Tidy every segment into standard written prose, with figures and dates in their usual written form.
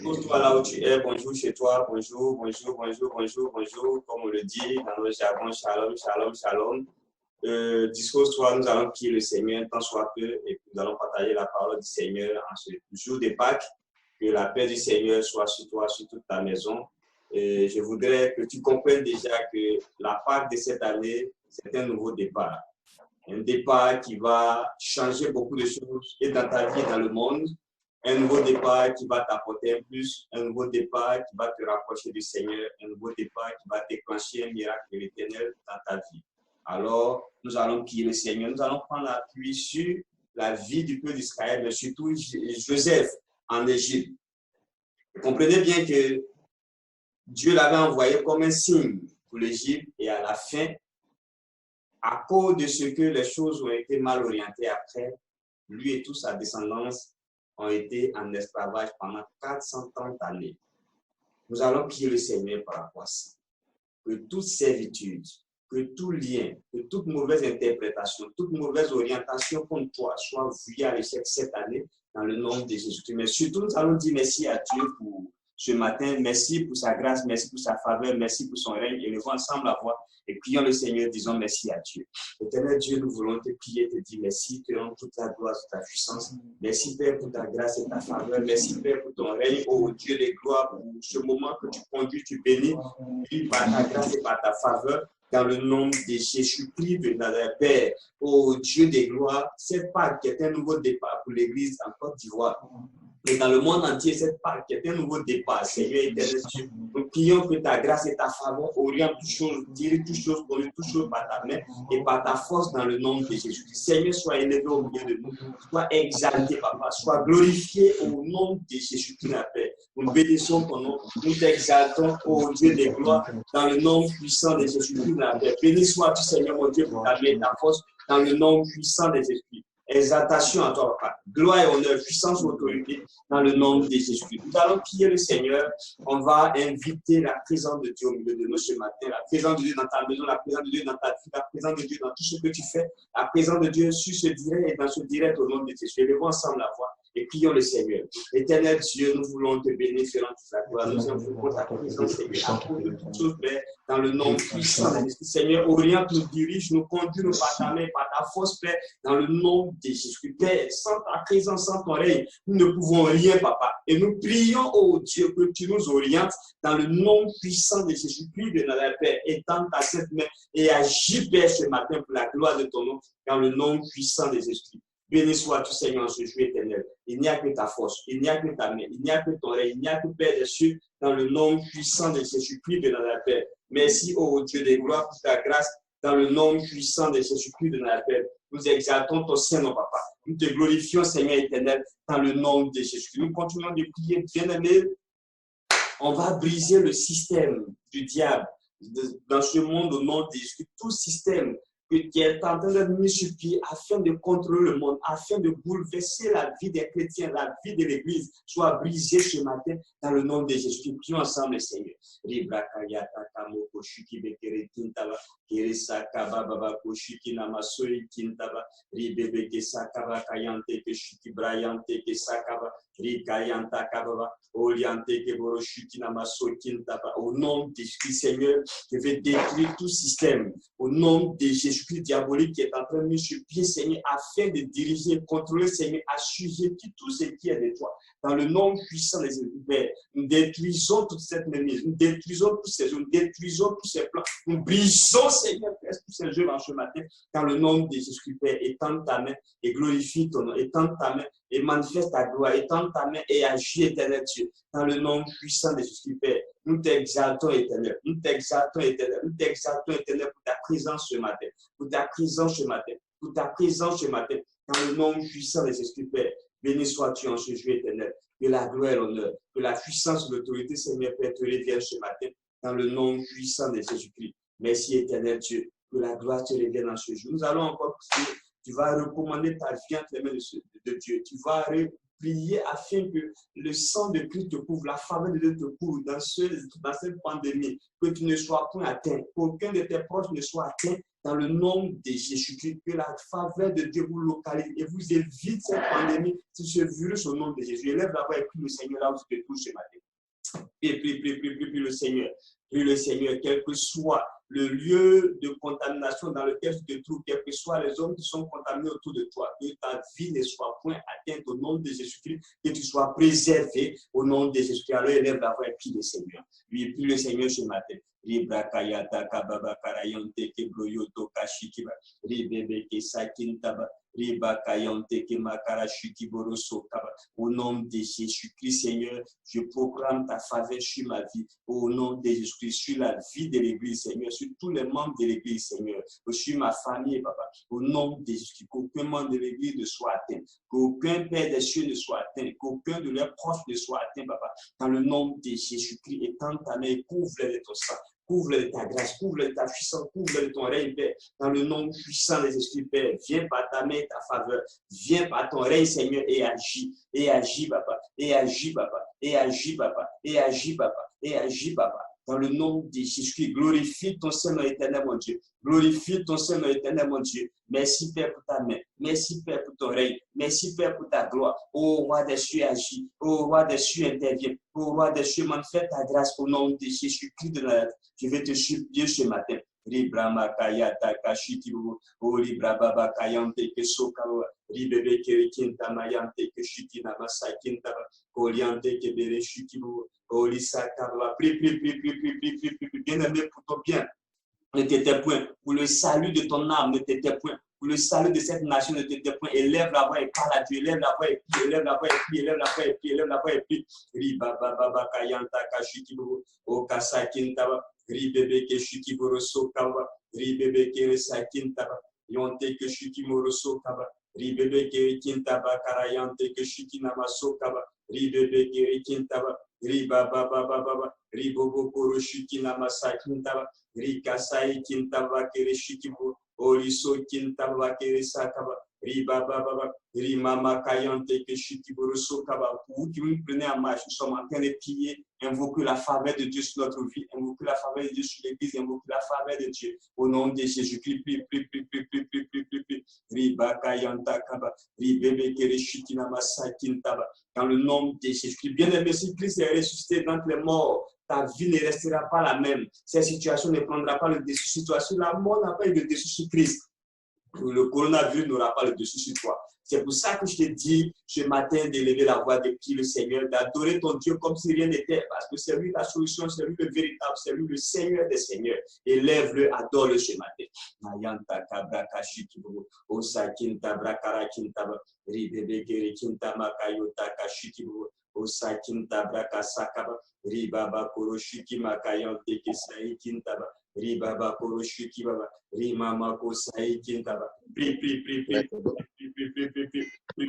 Pose-toi là où tu es, bonjour chez toi, bonjour, comme on le dit dans le jargon, shalom, shalom, shalom. Dispose-toi, nous allons prier le Seigneur tant soit peu et puis nous allons partager la parole du Seigneur en ce jour de Pâques. Que la paix du Seigneur soit sur toi, sur toute ta maison. Et je voudrais que tu comprennes déjà que la Pâques de cette année, c'est un nouveau départ. Un départ qui va changer beaucoup de choses et dans ta vie et dans le monde. Un nouveau départ qui va t'apporter un plus, un nouveau départ qui va te rapprocher du Seigneur, un nouveau départ qui va déclencher un miracle de l'Éternel dans ta vie. Alors, nous allons prier le Seigneur, nous allons prendre l'appui sur la vie du peuple d'Israël, mais surtout Joseph en Égypte. Comprenez bien que Dieu l'avait envoyé comme un signe pour l'Égypte et à la fin, à cause de ce que les choses ont été mal orientées après, lui et toute sa descendance ont été en esclavage pendant 430 années. Nous allons prier le Seigneur par rapport à ça. Que toute servitude, que tout lien, que toute mauvaise interprétation, toute mauvaise orientation contre toi soit vouée à l'échec cette année dans le nom de Jésus-Christ. Mais surtout, nous allons dire merci à Dieu pour ce matin. Merci pour sa grâce, merci pour sa faveur, merci pour son règne. Et levons ensemble la voix et prions le Seigneur, disons merci à Dieu. Éternel Dieu, nous voulons te prier, te dire merci, te rendre toute la gloire, toute ta puissance. Merci Père pour ta grâce et ta faveur. Merci Père pour ton règne, ô Dieu de gloire, pour ce moment que tu conduis, tu bénis, par ta grâce et par ta faveur. Dans le nom de Jésus-Christ de Nazareth, Père, ô Dieu de gloire, cette Pâques qui est un nouveau départ pour l'Église en Côte d'Ivoire. Et dans le monde entier, cette Pâques qui est un nouveau départ, Seigneur éternel Dieu, nous prions que ta grâce et ta faveur orientent toutes choses, dirigent toutes choses, conduisent toutes choses par ta main et par ta force dans le nom de Jésus. Seigneur, sois élevé au milieu de nous, sois exalté, Papa, sois glorifié au nom de Jésus-Christ, la paix. Nous bénissons ton nom, nous t'exaltons, ô Dieu des gloires, dans le nom puissant de Jésus-Christ, la paix. Béni sois-tu, Seigneur, mon Dieu, pour ta main et ta force, dans le nom puissant des esprits. Exaltation à toi, Papa. Gloire et honneur, puissance et autorité dans le nom de Jésus-Christ. Nous allons prier le Seigneur. On va inviter la présence de Dieu au milieu de nous ce matin. La présence de Dieu dans ta maison, la présence de Dieu dans ta vie, la présence de Dieu dans tout ce que tu fais. La présence de Dieu sur ce direct et dans ce direct au nom de Jésus. Élevons ensemble la voix et prions le Seigneur. Éternel Dieu, nous voulons te bénir, faire toute la gloire. Nous invoquons ta présence, Seigneur, à cause de toutes choses, Père, dans le nom puissant de l'Esprit. Seigneur, oriente, nous dirige, nous conduit, nous par ta main, par ta force, Père, dans le nom de Jésus. Père, sans ta présence, sans ton règne, nous ne pouvons rien, Papa. Et nous prions, oh Dieu, que tu nous orientes dans le nom puissant de Jésus-Christ de notre Père. Étends ta cette main et agis, Père, ce matin pour la gloire de ton nom, dans le nom puissant des esprits. Béni sois-tu, Seigneur, en ce jour éternel. Il n'y a que ta force, il n'y a que ta main, il n'y a que ton règne, il n'y a que Père des cieux, dans le nom puissant de Jésus-Christ de notre Père. Merci, ô Dieu des gloires, pour ta grâce, dans le nom puissant de Jésus-Christ de notre Père. Nous exaltons ton Saint-Nom, Papa. Nous te glorifions, Seigneur éternel, dans le nom de Jésus-Christ. Nous continuons de prier, bien-aimés. On va briser le système du diable dans ce monde au nom de Jésus. Tout système qui est en train d'être mis sur pied afin de contrôler le monde, afin de bouleverser la vie des chrétiens, la vie de l'Église, soit brisée ce matin dans le nom de Jésus. Prions ensemble, Seigneur. Au nom de Jésus, Seigneur, je vais détruire tout système. Au nom de Jésus-Christ diabolique qui est en train de mettre sur pied, Seigneur, afin de diriger, contrôler, Seigneur, assujettir tout ce qui est de toi. Dans le nom puissant des Pères, nous détruisons toute cette mémise, nous détruisons tous ces jeux, nous détruisons tous ces plans, nous brisons, Seigneur, tous ces jeux dans ce matin. Dans le nom de Jésus-Christ, Père, étends ta main et glorifie ton nom, étends ta main et manifeste ta gloire, étends ta main et agis, éternel Dieu. Dans le nom puissant de Jésus-Christ, Père, nous t'exaltons, éternel. Nous t'exaltons, éternel. Nous t'exaltons, éternel, pour ta présence ce matin. Pour ta présence ce matin. Pour ta présence ce matin. Dans le nom puissant de Jésus-Christ, Père, béni sois-tu en ce jour éternel. Que la gloire et l'honneur, que la puissance et l'autorité, Seigneur, Père, te reviennent ce matin. Dans le nom puissant de Jésus-Christ. Merci, éternel Dieu. Que la gloire te revienne en ce jour. Nous allons encore prier. Tu vas recommander ta vie entre les mains de Dieu. Tu vas prier afin que le sang de Christ te couvre, la faveur de Dieu te couvre dans cette pandémie, que tu ne sois point atteint, qu'aucun de tes proches ne soit atteint dans le nom de Jésus-Christ, que la faveur de Dieu vous localise et vous évite cette pandémie, ce virus au nom de Jésus. Élève la voix et prie le Seigneur là où tu te trouves ce matin. Prie le Seigneur. Prie le Seigneur, quel que soit le lieu de contamination dans lequel tu te trouves, quels que soient les hommes qui sont contaminés autour de toi, que ta vie ne soit point atteinte au nom de Jésus-Christ, que tu sois préservé au nom de Jésus-Christ. Alors élève la voix et prie le Seigneur. Lui, prie le Seigneur ce matin. Au nom de Jésus-Christ, Seigneur, je proclame ta faveur sur ma vie. Au nom de Jésus-Christ, sur la vie de l'Église, Seigneur, sur tous les membres de l'Église, Seigneur, sur ma famille, Papa. Au nom de Jésus-Christ, qu'aucun membre de l'Église ne soit atteint, qu'aucun Père des cieux ne soit atteint, qu'aucun de leurs proches ne soit atteint, Papa. Dans le nom de Jésus-Christ, étends ta main, couvre-les de ton sang. Couvre-le de ta grâce, couvre-le de ta puissance, couvre-le de ton règne, Père. Dans le nom puissant des esprits, Père, viens par ta main et ta faveur. Viens par ton règne, Seigneur, et agis, Papa. Et agis, Papa. Et agis, Papa. Et agis, Papa. Et agis, Papa. Dans le nom de Jésus-Christ, glorifie ton Seigneur éternel, mon Dieu. Glorifie ton Seigneur éternel, mon Dieu. Merci, Père, pour ta main. Merci, Père, pour ton règne. Merci, Père, pour ta gloire. Ô roi des cieux, agis. Ô roi des cieux, interviens. Ô roi des cieux, manifeste ta grâce au nom de Jésus-Christ de Nazareth. Je vais te supplier ce matin. Libra makaya takashiti o libra baba kayante ke sokawa ribebe ke kinta mayante ke shiti na masakinta oriente ke bere shiti o lisaka prie bien aimé pour ton bien. Ne t'étais point pour le salut de ton âme, ne t'étais point pour le salut de cette nation, ne t'étais point. Élève la voix et parle à Dieu, élève la voix et prie, élève la voix et prie, élève la voix et prie, élève la voix et prie. Riba baba kayanta kashiti o kasakinta Ribebe ke shiki moroso kaba, ribebe ke sakin taba, yonte ke shiki moroso kaba, ribebe ke kintaba karayante ke shiki namaso kaba, ribebe ke kintaba, riba baba baba, ribobo koro shiki namasakin taba, rikasai kintaba ke shiki mo, oriso kintaba ke sakaba, riba baba, rimama kayante ke shiki moroso kaba. Vous qui me prenez en marche, nous sommes en train de prier. Invoquer la faveur de Dieu sur notre vie, invoquer la faveur de Dieu sur l'Église, invoquer la faveur de Dieu. Au nom de Jésus-Christ, prie. Dans le nom de Jésus-Christ, bien-aimé, si Christ est ressuscité d'entre les morts, ta vie ne restera pas la même. Cette situation ne prendra pas le dessus sur toi. Si la mort n'a pas eu le dessus sur Christ, le coronavirus n'aura pas le dessus sur toi. C'est pour ça que je te dis ce matin d'élever la voix, de prier le Seigneur, d'adorer ton Dieu comme si rien n'était, parce que c'est lui la solution, c'est lui le véritable, c'est lui le Seigneur des Seigneurs. Élève-le, adore-le ce matin. Ribaba Koroshiki Baba, Rimama Kosai Kintaba. Prie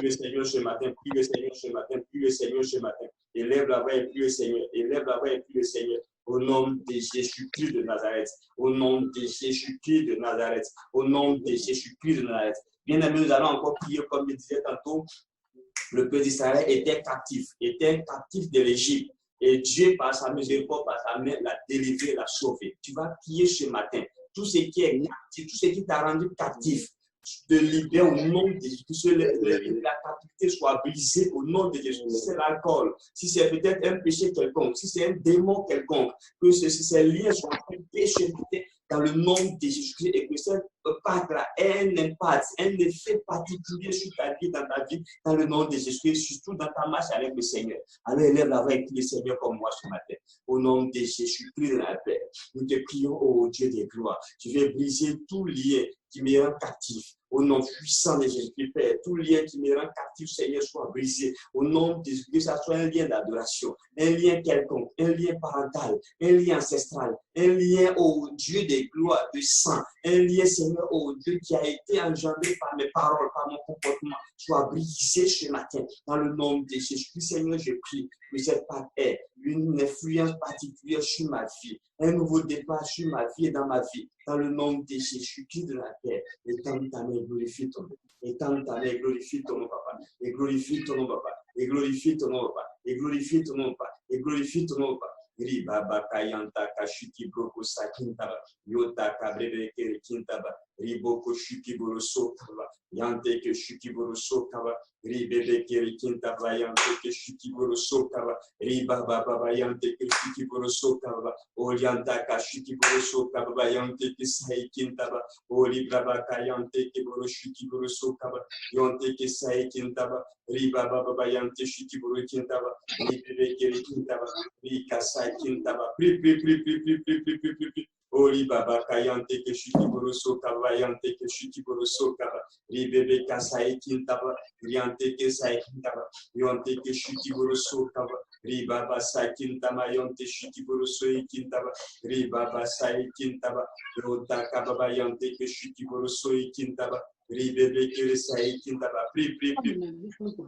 le Seigneur ce matin, prie le Seigneur ce matin, prie le Seigneur ce matin. Élève la voix et prie le Seigneur, élève la voix et prie le Seigneur. Au nom de Jésus-Christ de Nazareth, au nom de Jésus-Christ de Nazareth, au nom de Jésus-Christ de Nazareth. Bien aimé, nous allons encore prier comme je disais tantôt. Le peuple d'Israël était captif de l'Égypte. Et Dieu, par sa miséricorde, par sa main, l'a délivré, l'a sauvé. Tu vas prier ce matin. Tout ce qui est captif, tout ce qui t'a rendu captif, te libère au nom de Jésus. Que la captivité soit brisée au nom de Jésus. Si c'est l'alcool, si c'est peut-être un péché quelconque, si c'est un démon quelconque, que ces liens soient déchaînés dans le nom de Jésus-Christ et que cette pacte-là ait un impact, un effet particulier sur ta vie, dans le nom de Jésus-Christ, surtout dans ta marche avec le Seigneur. Alors élève la voix avec le Seigneur comme moi ce matin. Au nom de Jésus-Christ de la paix, nous te prions, ô Dieu des gloires. Tu veux briser tout lien qui me rend captif. Au nom puissant de Jésus-Christ, Père, tout lien qui me rend captif, Seigneur, soit brisé. Au nom de Jésus, que ça soit un lien d'adoration, un lien quelconque, un lien parental, un lien ancestral, un lien au Dieu des gloires, de sang, un lien, Seigneur, au Dieu qui a été engendré par mes paroles, par mon comportement, soit brisé ce matin. Dans le nom de Jésus-Christ, Seigneur, je prie que cette pacte ait une influence particulière sur ma vie, un nouveau départ sur ma vie et dans ma vie. Dans le nom de Jésus-Christ de la terre, étends ta main, glorifie ton nom. Étends ta main, glorifie ton nom, papa. Et glorifie ton nom, papa. et glorifie ton nom, Papa, et glorifie ton nom, Papa, et glorifie ton nom, Papa. Riba bakayanta kashiki broko sakintaba yota kabrebe kere kintaba riboko shuki boroso kaba yante ke shuki boroso kaba ribebe kere kintaba yante ke shuki boroso kaba riba baba yante ke shuki boroso kaba orienta kashiki boroso kaba yante ke sai kintaba oribra bakayante ke boroshuki boroso kaba yante ke sai kintaba riba baba yante shuki boroso kintaba ribebe kere kintaba rikasa kintaba pri Ori baba kayante ke shuki boroso kaba yante ke shuki boroso kaba ribebe kasai kintaba riante ke sai kintaba yante ke shuki boroso kaba ribaba sai kintama yante shuki boroso kintaba ribaba sai kintaba yota kaba yante ke shuki boroso kintaba ribebe ke sai kintaba pri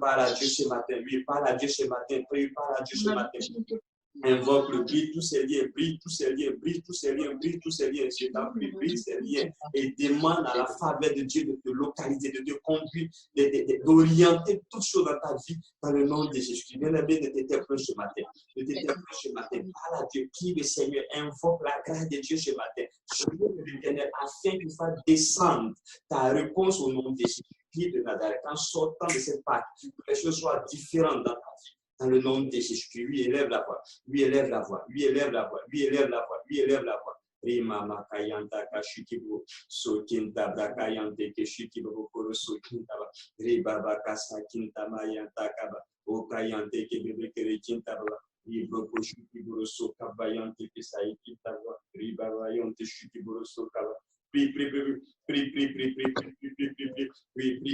parle à Dieu ce matin, lui parle à Dieu ce matin, prie, parle à Dieu ce matin. Invoque le brise tous ces liens, brise tous ces liens, brise tous ces liens, brise tous ces liens. Je t'en prie, brise ces liens et demande à la faveur de Dieu de te localiser, de te conduire, d'orienter toutes choses dans ta vie dans le nom de Jésus. Bien-aimé, de t'éteindre ce matin, de t'éteindre ce matin. Parle à Dieu, prie le Seigneur, invoque la grâce de Dieu ce matin. Je prie de l'Éternel afin qu'il fasse descendre ta réponse au nom de Jésus de Nazareth. En sortant de cette Pâque, que les choses soient différentes dans ta vie. Dans le nom de Jésus-Christ, lui élève la voix, lui élève la voix, lui élève la voix, lui élève la voix, lui élève la voix. Rima makayanta kashikibu sokinta bakayante keshikibu koro sokinta ba riba bakasa kinta mayanta kaba okayante kebebe kere kinta ba libro koshikibu sokabayante kesai kinta ba riba bayante shikibu sokaba prie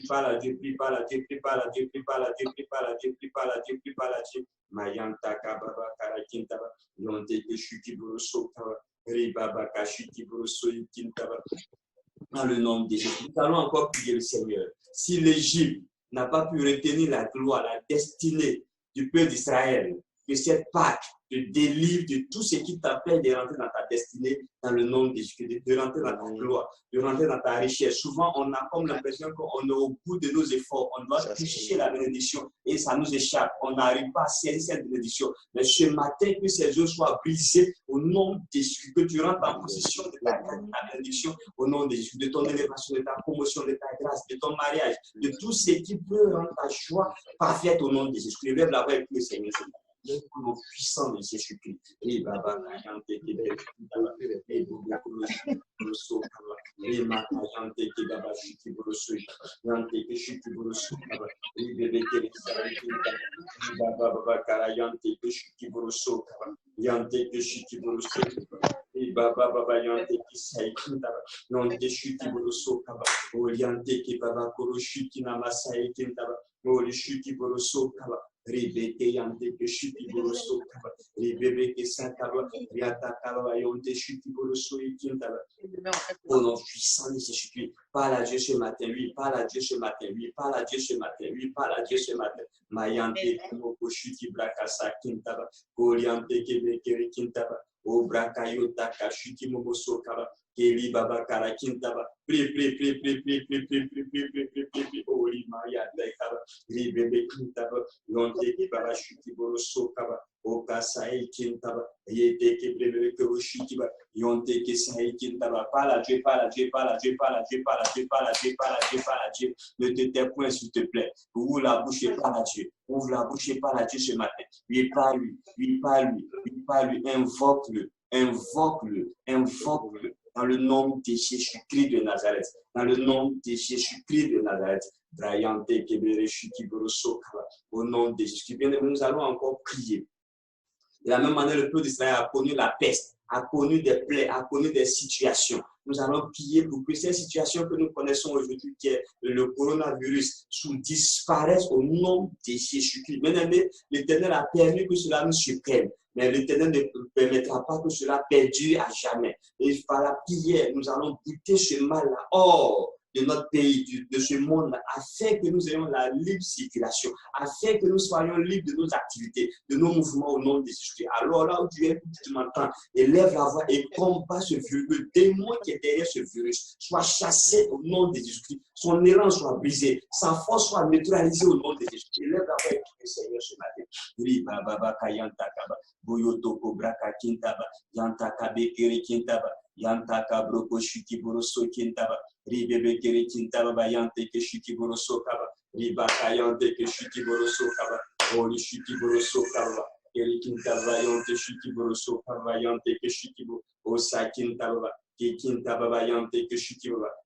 par la Dieu, prie par la Dieu, prie par la Dieu, prie par la Dieu, prie par la Dieu, prie par la Dieu, prie par la Dieu. Mayanta kababa karakintaba, yonte keshuki buruso kaba, ribaba kashuki buruso kintaba. Dans le nom de Jésus, nous allons encore prier le Seigneur. Si l'Égypte n'a pas pu retenir la gloire, la destinée du peuple d'Israël, que cette Pâque te délivre de tout ce qui t'empêche de rentrer dans ta destinée, dans le nom de Jésus, de rentrer dans ta gloire, de rentrer dans ta richesse. Souvent, on a comme l'impression qu'on est au bout de nos efforts, on doit toucher la bénédiction et ça nous échappe. On n'arrive pas à saisir cette bénédiction. Mais ce matin, que ces œufs soient brisés au nom de Jésus, que tu rentres en possession de ta bénédiction au nom de Jésus, de ton élévation, de ta promotion, de ta grâce, de ton mariage, de tout ce qui peut rendre ta joie parfaite au nom de Jésus. Lève la voix et prie le Seigneur. Le nom puissant de Jésus-Christ. Et Baba, Rebeke yante ke shuti boroso kaba rebebe ke sakaba riata kaba yonte shuti boroso ikintaba. Au nom puissant de Jésus-Christ, parle à Dieu ce matin, lui parle à Dieu ce matin, lui parle à Dieu ce matin, lui parle à Dieu ce matin. Mayante kumoko shuti brakasa kintaba oriente kebeke kintaba o brakayota kashuti momoso kaba keli baba kara kintaba. Prie ori maya kaba ribebe kintaba yonte ke baba shuti boroso kaba o kasai kintaba yete ke bebe ke shuti ba yonte ke sai kintaba. Parle à Dieu, parle à Dieu, parle à Dieu, parle à Dieu, parle à Dieu, parle à Dieu, parle à Dieu, parle à Dieu. Ne te tais point s'il te plaît. Ouvre la bouche et parle à Dieu. Ouvre la bouche et parle à Dieu ce matin. Lui parle lui, lui parle lui, lui parle lui, invoque-le, invoque-le, invoque-le. Dans le nom de Jésus-Christ de Nazareth. Dans le nom de Jésus-Christ de Nazareth. Au nom de Jésus-Christ. Bien, nous allons encore prier. De la même manière, le peuple d'Israël a connu la peste, a connu des plaies, a connu des situations. Nous allons prier pour que ces situations que nous connaissons aujourd'hui, qui est le coronavirus, disparaissent au nom de Jésus-Christ. Bien aimé, l'Éternel a permis que cela nous surprenne. Mais l'Éternel ne permettra pas que cela perdure à jamais. Et par la prière, nous allons goûter ce mal-là hors de notre pays, de ce monde, afin que nous ayons la libre circulation, afin que nous soyons libres de nos activités, de nos mouvements au nom de Jésus. Alors là où tu es, tu m'entends, élève la voix et combat ce virus. Le démon qui est derrière ce virus soit chassé au nom de Jésus. Son élan soit brisé, sa force soit neutralisée au nom de Jésus. Élève la voix et prie le Seigneur ce matin. Riba baba kayanta kaba, boyoto kobra kakintaba, yanta kabe kere kintaba, yanta kabro koshiki boroso kintaba, ribebe kere kintaba bayante keshiki boroso kaba, riba kayante keshiki boroso kaba, oli shiki boroso kaba, kere kintaba yante shiki boroso kaba yante keshiki boroso kintaba.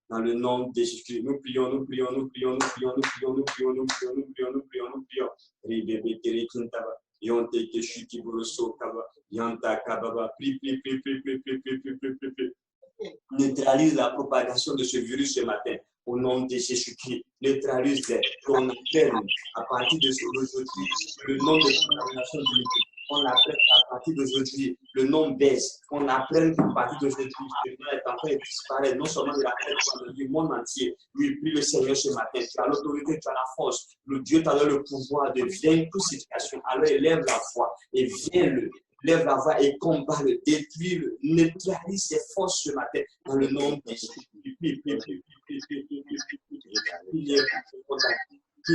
Dans le nom de Jésus, nous prions, nous prions, nous prions, nous prions, nous prions, nous prions, nous prions, nous prions, nous prions, nous prions. Ribebe kere kintaba, yonte keshiki boroso kaba, yanta kababa, prie. Neutralise la propagation de ce virus ce matin. Au nom de Jésus-Christ, neutralise-les. On appelle à partir de aujourd'hui le nom de contamination du monde. On appelle à partir d'aujourd'hui, le nom baisse. On apprend qu'à partir d'aujourd'hui, le nom est en train de disparaître, non seulement de la terre, mais du monde entier. Oui, prie le Seigneur ce matin. Tu as l'autorité, tu as la force. Le Dieu t'a donné le pouvoir de vaincre toute situation. Alors élève la voix et viens-le. Lève la voix et combat-le, détruis-le, neutralise ses forces ce matin dans le nom de Jésus. Qu'il n'y ait plus de contamination, que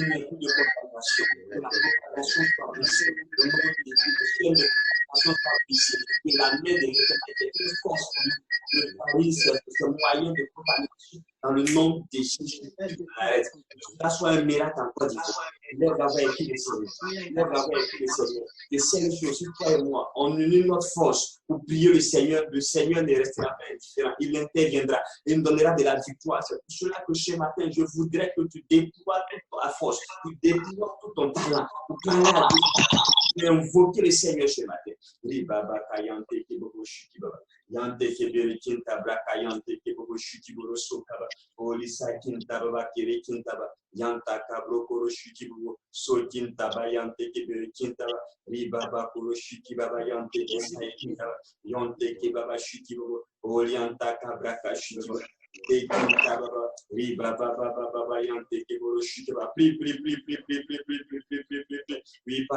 la propagation soit brisée, le nom de Jésus, que la propagation soit brisée, que la main de l'éternité est une force pour nous, neutralise ce moyen de contamination dans le nom de Jésus. Que ça soit un miracle en Côte d'Ivoire. Lève la voix et prie le Seigneur. Lève la voix et prie le Seigneur. Le Seigneur, sur toi et moi, on unit notre force pour prier le Seigneur. Le Seigneur ne restera pas indifférent. Il interviendra. Il nous donnera de la victoire. C'est pour cela que ce matin, je voudrais que tu déploies toute ta force, tu déploies tout ton talent pour parler à Dieu et invoquer le Seigneur ce matin. Ribaba kayante kebobo shikibaba. Yante kebere kintabra kayante kebobo shikiboro sokaba. Olisa kintaba kere kintaba. Yanta kabro koro shikibu so kintaba yante kebere kintaba. Ribaba koro shikibaba yante kebere kintaba. Yante kebaba shikibu. Olianta kabra kashikibu. Oui, par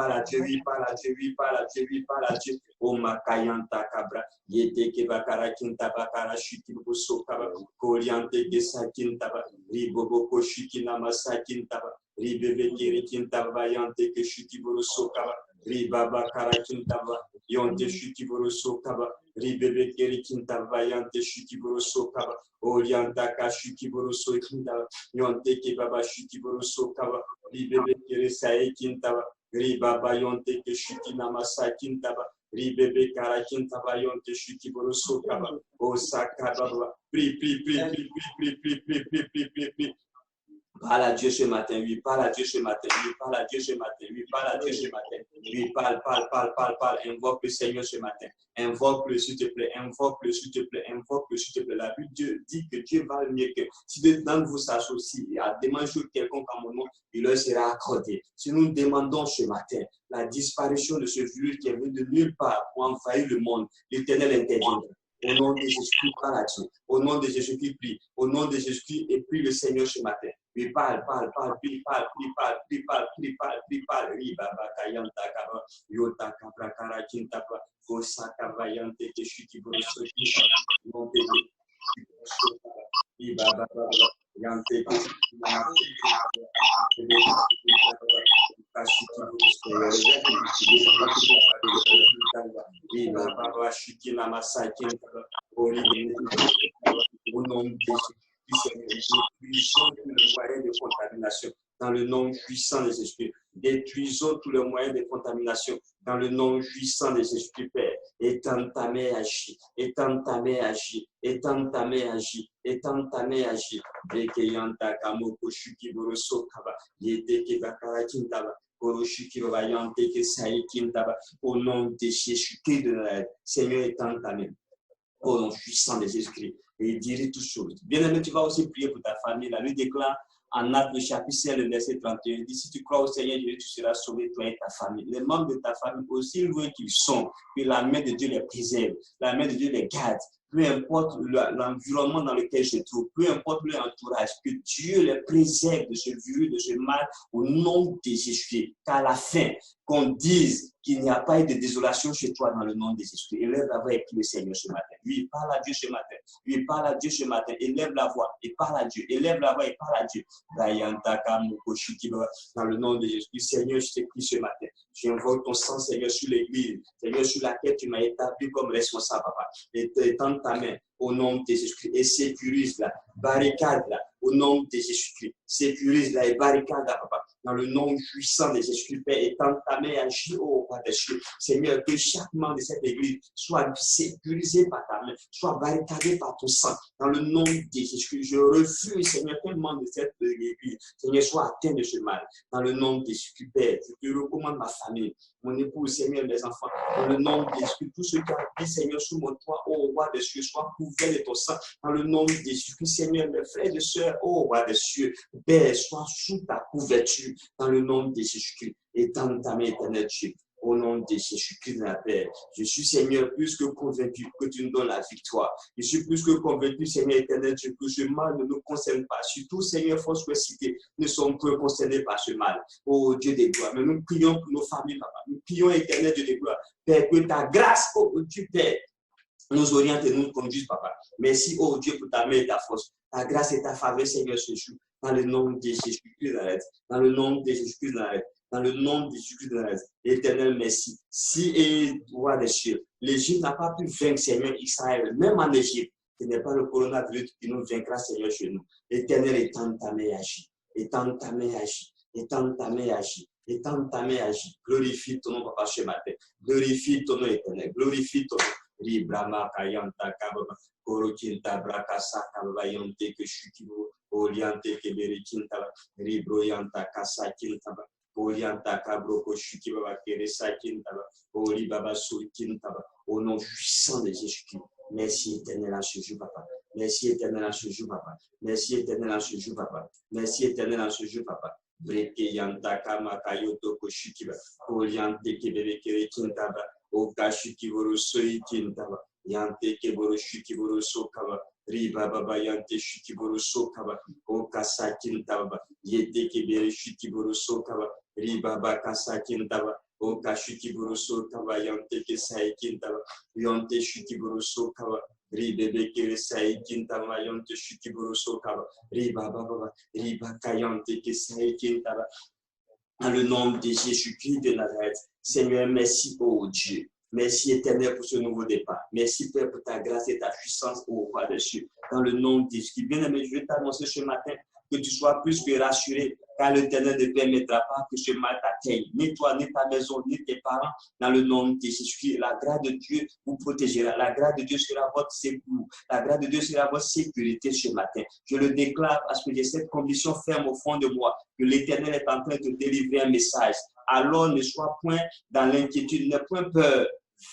la Dieu, oui, par la Dieu, oui, par la Dieu, oui, par la Dieu. O makayanta kabra, yete kebakara kintaba kara shikibu sokaba, koriante gesa kintaba, ribobo koshiki namasa kintaba, ribebe kere kintaba yante ke shikibu sokaba, ribaba kara kintaba, yonte shikibu sokaba. Ribebe keri kintaba yante shikiboro sokaba orienta ka shikiboro sokaba yonte ke baba shikiboro sokaba ribebe keri sai kintaba ribaba yonte ke shikina masa kintaba ribebe kara kintaba yonte shikiboro sokaba osaka baba pri. Parle à Dieu ce matin, oui, parle à Dieu ce matin, oui, parle à Dieu ce matin, oui, parle à Dieu ce matin, oui, parle, invoque le Seigneur ce matin, invoque-le s'il te plaît, invoque-le s'il te plaît, invoque-le s'il te plaît. La Bible dit que Dieu va mieux que si deux d'entre vous s'associent à demander sur quelconque à mon nom, il leur sera accordé. Si nous demandons ce matin la disparition de ce virus qui est venu de nulle part pour envahir le monde, l'Éternel interviendra. Au nom de Jésus-Christ, parle à Dieu. Au nom de Jésus-Christ, prie. Au nom de Jésus-Christ, et prie le Seigneur ce matin. Oui, parle. Ribaba kayanta kaba, yota kabra kara kintaba, gosa kaba yante keshuki boroso kintaba, ribaba yante keshuki au nom de Jésus, détruisons tous les moyens de contamination dans le nom puissant des esprits. Détruisons tous les moyens de contamination dans le nom puissant des esprits, Père. Étends ta main, agis. Étends ta main, agis. Étends ta main, agis. Étends ta main, agis. Bekeyanta kamoko shuki boroso kaba. Yeteke bakara kintaba. Koroshiki babayante ke saye kintaba. Au nom de Jésus-Christ de Nazareth, Seigneur, étends ta main. Au nom puissant des esprits. Et dirige toutes choses. Bien-aimé, tu vas aussi prier pour ta famille. La Bible déclare en Actes le chapitre 6, le verset 31. Il dit, si tu crois au Seigneur Jésus, tu seras sauvé, toi et ta famille. Les membres de ta famille, aussi loin qu'ils sont, que la main de Dieu les préserve, la main de Dieu les garde, peu importe l'environnement dans lequel je trouve, peu importe l'entourage, que Dieu les préserve de ce virus, de ce mal, au nom de Jésus. Qu'à la fin, qu'on dise qu'il n'y a pas eu de désolation chez toi dans le nom de Jésus. Élève la voix et prie le Seigneur ce matin. Oui, parle à Dieu ce matin. Oui, parle à Dieu ce matin. Élève la voix et parle à Dieu. Élève la voix et parle à Dieu. Dans le nom de Jésus. Seigneur, je te prie ce matin. J'invoque ton sang, Seigneur, sur l'église. Seigneur, sur laquelle tu m'as établi comme responsable, papa. Et tends ta main au nom de Jésus-Christ. Et sécurise-la. Barricade-la au nom de Jésus-Christ. Sécurise-la et barricade-la, papa. Dans le nom puissant de Jésus-Christ, Père, et tends ta main et agis au roi des cieux. Seigneur, que chaque membre de cette église soit sécurisé par ta main, soit barricadé par ton sang. Dans le nom de Jésus-Christ, je refuse, Seigneur, qu'un membre de cette église, Seigneur, soit atteint de ce mal. Dans le nom de Jésus-Christ, Père, je te recommande ma famille, mon épouse, Seigneur, mes enfants. Dans le nom de Jésus-Christ, tous ceux qui habitent, Seigneur, sous mon toit, ô roi des cieux, soient couverts de ton sang. Dans le nom de Jésus-Christ, Seigneur, mes frères et sœurs, ô roi des cieux, Père, sois sous ta couverture. Dans le nom de Jésus-Christ, étends ta main éternelle, Dieu. Au nom de Jésus-Christ de la paix, je suis, Seigneur, plus que convaincu que tu nous donnes la victoire. Je suis plus que convaincu, Seigneur éternel, Dieu, que ce mal ne nous concerne pas. Surtout, Seigneur, François Cité, nous sommes peu concernés par ce mal. Oh Dieu des gloires, mais nous prions pour nos familles, papa. Nous prions, éternel Dieu des gloires. Père, que ta grâce, oh Dieu, Père, nous oriente et nous conduise, papa. Merci, oh Dieu, pour ta main et ta force. Ta grâce et ta faveur, Seigneur, ce jour. Dans le nom de Jésus-Christ de Nazareth. Dans le nom de Jésus-Christ de Nazareth. Dans le nom de Jésus-Christ de Nazareth. Éternel, merci. Si, et roi des cieux, l'Égypte n'a pas pu vaincre, Seigneur, Israël, même en Égypte, ce n'est pas le coronavirus qui nous vaincra, Seigneur, chez nous. Éternel, étends ta main et agis. Étends ta main et agis. Étends ta main et agis. Étends ta main et agis. Glorifie ton nom, papa, ce matin. Glorifie ton nom, éternel. Glorifie ton nom. Librama kayanta kababa korokinta brakasa kababa yonte ke shukibo oriente ke berikinta ribro yanta kasa kinta orienta kabro ko shukiba keresa kinta ori baba surkinta au nom puissant de Jésus-Christ. Merci éternel à ce jour, papa. Merci éternel à ce jour, papa. Merci éternel à ce jour, papa. Merci éternel à ce jour, papa. Breke yanta kama kayoto ko shukiba oriente ke bebe kerekinta o kashi boro soi kintaba yante ke boro shuki boro sokaba riba baba yante shuki boro sokaba o kasa kintaba yete ke bere shuki boro sokaba riba baba kasa kintaba o kashi boro sokaba yante ke sai kintaba yante shuki boro sokaba ribe ke sai kintaba yante shuki boro sokaba riba baba riba kayante ke sai kintaba. Dans le nom de Jésus-Christ de Nazareth, Seigneur, merci, oh Dieu. Merci éternel pour ce nouveau départ. Merci Père pour ta grâce et ta puissance, ô roi des cieux. Dans le nom de Jésus. Bien-aimé, je vais t'annoncer ce matin que tu sois plus que rassuré, car l'Éternel ne permettra pas que ce mal t'atteigne, ni toi, ni ta maison, ni tes parents, dans le nom de Jésus. La grâce de Dieu vous protégera. La grâce de Dieu sera votre secours. La grâce de Dieu sera votre sécurité ce matin. Je le déclare parce que j'ai cette conviction ferme au fond de moi que l'Éternel est en train de délivrer un message. Alors ne sois point dans l'inquiétude, n'aie point peur.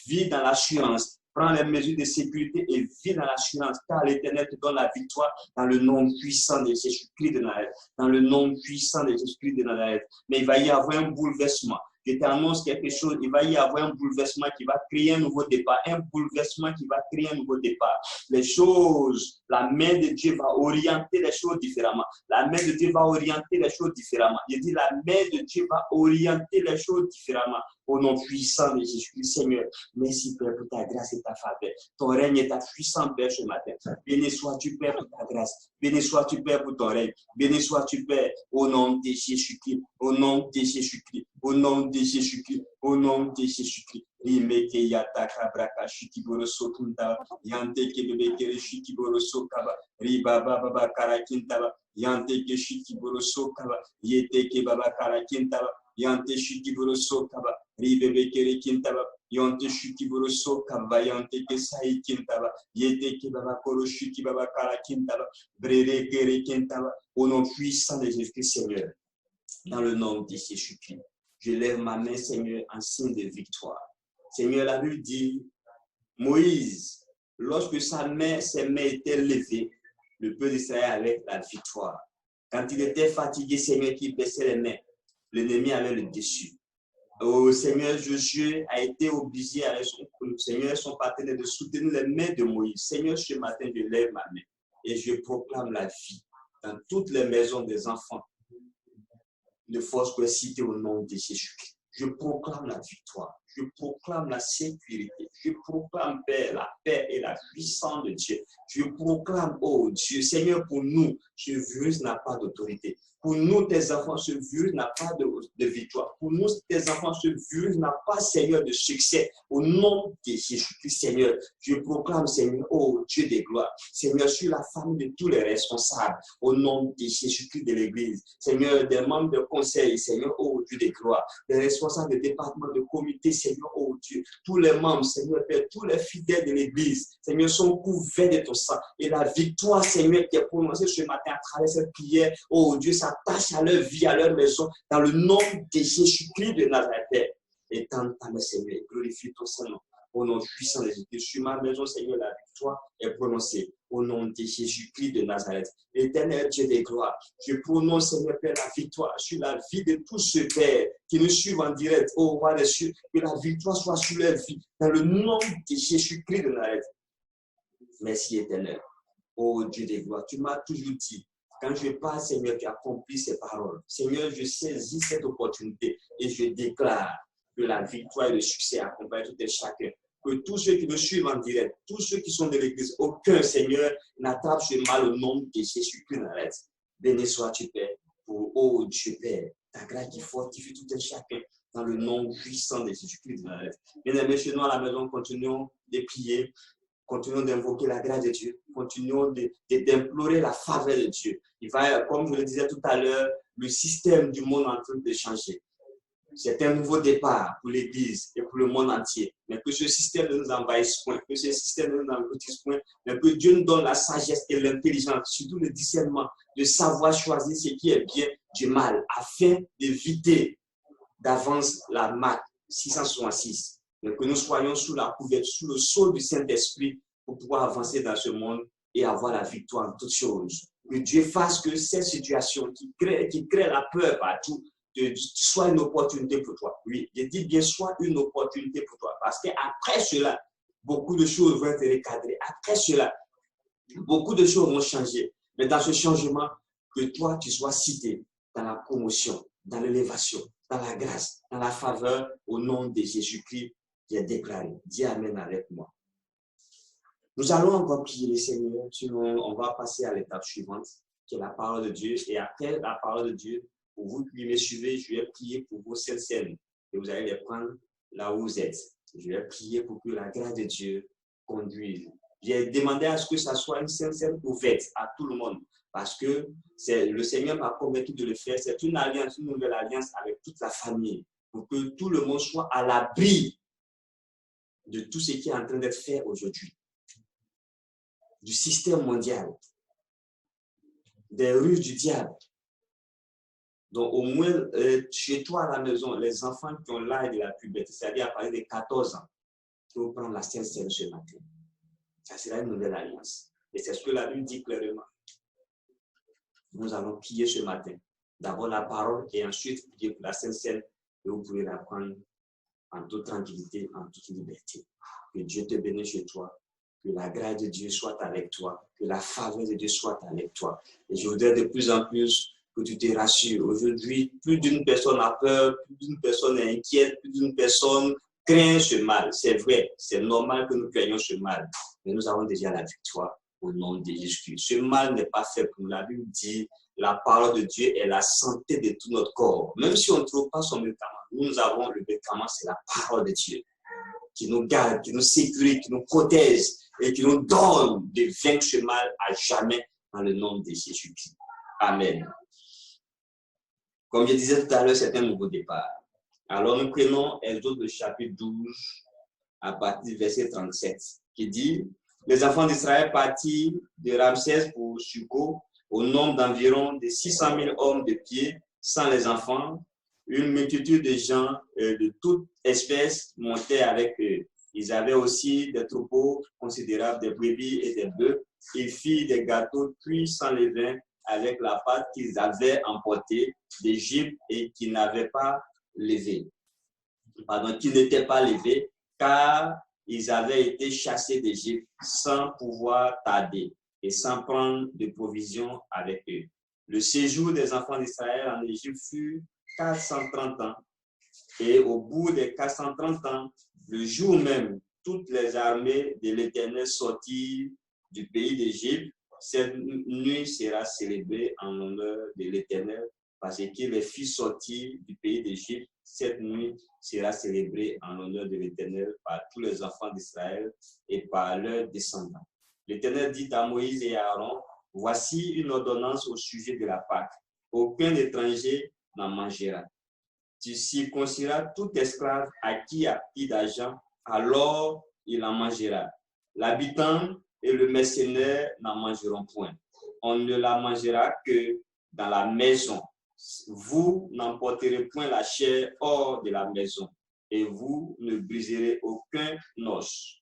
Vis dans l'assurance, prends les mesures de sécurité et vis dans l'assurance, car l'Éternel te donne la victoire dans le nom puissant de Jésus-Christ de Nazareth. Dans le nom puissant de Jésus-Christ de Nazareth. Mais il va y avoir un bouleversement. Je t'annonce quelque chose, il va y avoir un bouleversement qui va créer un nouveau départ. Un bouleversement qui va créer un nouveau départ. Les choses, la main de Dieu va orienter les choses différemment. La main de Dieu va orienter les choses différemment. Je dis, la main de Dieu va orienter les choses différemment. Au nom puissant de Jésus-Christ, Seigneur, merci Père pour ta grâce et ta faveur. Ton règne est puissant, Père, ce matin. Béni sois-tu, Père, pour ta grâce. Béni sois-tu, Père, pour ton règne. Béni sois-tu, Père, au nom de Jésus-Christ. Au nom de Jésus-Christ. Au nom de Jésus-Christ. Au nom de Jésus-Christ. Rimeke yata kabraka shikiboro sokunda yante ke bebe kere shikiboro sokaba riba baba karakintaba yante ke shikiboro sokaba yete ke baba karakintaba yante shikiboro sokaba ribebe kere kintaba yante shikiboro sokaba yante ke sai kintaba yete ke baba koro shikibaba karakintaba brere kere kintaba au nom puissant de Jésus-Christ Seigneur. Dans le nom de Jésus-Christ, je lève ma main Seigneur en signe de victoire. Seigneur, la Bible dit, Moïse, lorsque ses mains étaient levées, le peuple d'Israël avait la victoire. Quand il était fatigué, Seigneur, qui baissait les mains, l'ennemi avait le dessus. Seigneur, Josué a été obligé avec son Seigneur, son partenaire, de soutenir les mains de Moïse. Seigneur, ce matin, je lève ma main et je proclame la vie dans toutes les maisons des enfants de force cité au nom de Jésus-Christ. Je proclame la victoire. Je proclame la sécurité. Je proclame, Père, la paix et la puissance de Dieu. Je proclame, oh Dieu, Seigneur, pour nous, ce virus n'a pas d'autorité. Pour nous, tes enfants, ce virus n'a pas de victoire. Pour nous, tes enfants, ce virus n'a pas, Seigneur, de succès. Au nom de Jésus-Christ, Seigneur, je proclame, Seigneur, oh Dieu des gloires, Seigneur, sur la famille de tous les responsables, au nom de Jésus-Christ de l'Église, Seigneur, des membres de conseil, Seigneur, oh Dieu des gloires, des responsables de département, de comité, Seigneur, oh Dieu, tous les membres, Seigneur, Père, tous les fidèles de l'Église, Seigneur, sont couverts de ton sang. Et la victoire, Seigneur, qui est prononcée ce matin à travers cette prière, oh Dieu, s'attache à leur vie, à leur maison, dans le nom de Jésus-Christ de Nazareth. Et tant ta main, Seigneur, glorifie ton Saint-Nom. Au nom puissant de Jésus, sur ma maison, Seigneur, la victoire est prononcée. Au nom de Jésus-Christ de Nazareth. Éternel Dieu des gloires, je prononce, Seigneur, Père, la victoire sur la vie de tous ceux, Père, qui nous suivent en direct. Au roi des cieux, que la victoire soit sur leur vie. Dans le nom de Jésus-Christ de Nazareth. Merci, Éternel. Oh Dieu des gloires, tu m'as toujours dit, quand je parle, Seigneur, tu accomplis ces paroles. Seigneur, je saisis cette opportunité et je déclare que la victoire et le succès accompagnent tout et chacun. Que tous ceux qui me suivent en direct, tous ceux qui sont de l'Église, aucun, Seigneur, n'attrape ce mal au nom de Jésus-Christ. Béni sois-tu, Père, pour, oh Dieu, Père, ta grâce qui fortifie tout et chacun dans le nom puissant de Jésus-Christ. Bien-aimés, chez nous à la maison, continuons de prier. Continuons d'invoquer la grâce de Dieu. Continuons d'implorer la faveur de Dieu. Il va, comme je le disais tout à l'heure, le système du monde est en train de changer. C'est un nouveau départ pour l'Église et pour le monde entier. Mais que ce système ne nous envahisse point, que ce système ne nous engloutisse point, mais que Dieu nous donne la sagesse et l'intelligence, surtout le discernement, de savoir choisir ce qui est bien du mal, afin d'éviter d'avance la marque 666. Mais que nous soyons sous la couverture, sous le sceau du Saint-Esprit pour pouvoir avancer dans ce monde et avoir la victoire en toutes choses. Que Dieu fasse que cette situation qui crée la peur partout soit une opportunité pour toi. Oui, je dis bien soit une opportunité pour toi. Parce qu'après cela, beaucoup de choses vont être recadrées. Après cela, beaucoup de choses vont changer. Mais dans ce changement, que toi, tu sois cité dans la promotion, dans l'élévation, dans la grâce, dans la faveur, au nom de Jésus-Christ qui est déclaré. Dis Amen avec moi. Nous allons encore prier le Seigneur, sinon on va passer à l'étape suivante, qui est la parole de Dieu. Et après la parole de Dieu, pour vous qui me suivez, je vais prier pour vos scènes et vous allez les prendre là où vous êtes. Je vais prier pour que la grâce de Dieu conduise. J'ai demandé à ce que ça soit une scène ouverte à tout le monde. Parce que le Seigneur m'a convaincu de le faire. C'est une alliance, une nouvelle alliance avec toute la famille. Pour que tout le monde soit à l'abri de tout ce qui est en train d'être fait aujourd'hui. Du système mondial. Des ruses du diable. Donc au moins, chez toi à la maison, les enfants qui ont l'âge de la puberté, c'est-à-dire à partir de 14 ans, ils vont prendre la Sainte Seine ce matin. Ça sera une nouvelle alliance. Et c'est ce que la Bible dit clairement. Nous allons prier ce matin. D'abord la parole et ensuite prier pour la Sainte Seine et vous pouvez la prendre en toute tranquillité, en toute liberté. Que Dieu te bénisse chez toi. Que la grâce de Dieu soit avec toi. Que la faveur de Dieu soit avec toi. Et je voudrais de plus en plus que tu te rassures. Aujourd'hui, plus d'une personne a peur, plus d'une personne est inquiète, plus d'une personne craint ce mal. C'est vrai, c'est normal que nous craignions ce mal. Mais nous avons déjà la victoire au nom de Jésus-Christ. Ce mal n'est pas fait pour nous. La Bible dit, la parole de Dieu est la santé de tout notre corps. Même si on ne trouve pas son médicament, nous avons le médicament, c'est la parole de Dieu qui nous garde, qui nous sécurise, qui nous protège et qui nous donne de vaincre ce mal à jamais dans le nom de Jésus-Christ. Amen. Comme je disais tout à l'heure, c'est un nouveau départ. Alors nous prenons Exode le chapitre 12 à partir du verset 37 qui dit « Les enfants d'Israël partirent de Ramsès pour Succo au nombre d'environ de 600 000 hommes de pied, sans les enfants. Une multitude de gens de toute espèce montaient avec eux. Ils avaient aussi des troupeaux considérables, des brebis et des bœufs. Ils firent des gâteaux cuits sans levain avec la pâte qu'ils avaient emportée d'Égypte et qui n'avaient pas levé. pardon, qui n'étaient pas levés, car ils avaient été chassés d'Égypte sans pouvoir tarder et sans prendre de provisions avec eux. Le séjour des enfants d'Israël en Égypte fut 430 ans. Et au bout des 430 ans, le jour même, toutes les armées de l'Éternel sortirent du pays d'Égypte. Cette nuit sera célébrée en l'honneur de l'Éternel, parce qu'il les fit sortir du pays d'Égypte. Cette nuit sera célébrée en l'honneur de l'Éternel par tous les enfants d'Israël et par leurs descendants. L'Éternel dit à Moïse et à Aaron, voici une ordonnance au sujet de la Pâque. Aucun étranger n'en mangera. Tu circonciras tout esclave acquis à prix d'argent, alors il en mangera. L'habitant et le mercenaire n'en mangeront point. On ne la mangera que dans la maison. Vous n'emporterez point la chair hors de la maison, et vous ne briserez aucun os.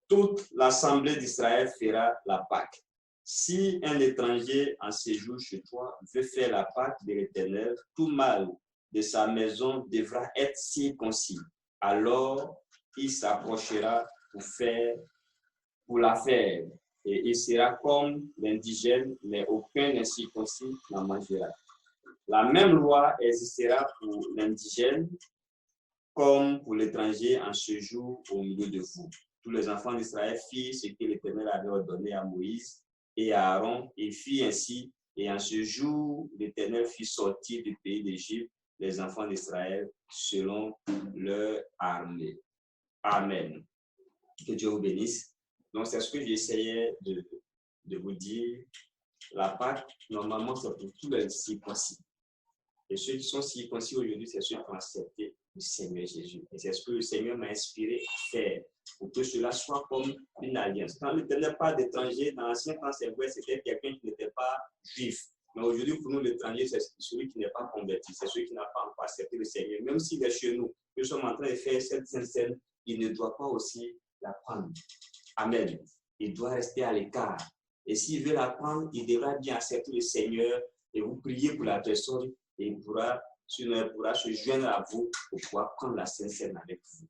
Toute l'assemblée d'Israël fera la Pâque. Si un étranger en séjour chez toi veut faire la Pâque de l'Éternel, tout mâle de sa maison devra être circoncis. Alors, il s'approchera pour la faire. Et il sera comme l'indigène, mais aucun incirconcis n'en mangera. La même loi existera pour l'indigène comme pour l'étranger en séjour au milieu de vous. Tous les enfants d'Israël firent ce que l'Éternel avait ordonné à Moïse et à Aaron, et fit ainsi. Et en ce jour, l'Éternel fit sortir du pays d'Égypte les enfants d'Israël selon leur armée. Amen. Que Dieu vous bénisse. Donc, c'est ce que j'essayais de vous dire. La Pâque, normalement, c'est pour tous les circoncis. Et ceux qui sont circoncis aujourd'hui, c'est ceux qui ont accepté le Seigneur Jésus. Et c'est ce que le Seigneur m'a inspiré à faire, pour que cela soit comme une alliance. Quand l'Éternel parle d'étranger, dans l'ancien temps, c'est vrai, c'était quelqu'un qui n'était pas juif. Mais aujourd'hui, pour nous, l'étranger, c'est celui qui n'est pas converti, c'est celui qui n'a pas encore accepté le Seigneur. Même s'il est chez nous, nous sommes en train de faire cette sainte scène, il ne doit pas aussi la prendre. Amen. Il doit rester à l'écart. Et s'il veut la prendre, il devra bien accepter le Seigneur et vous prier pour la personne et il pourra se joindre à vous pour pouvoir prendre la sainte scène avec vous.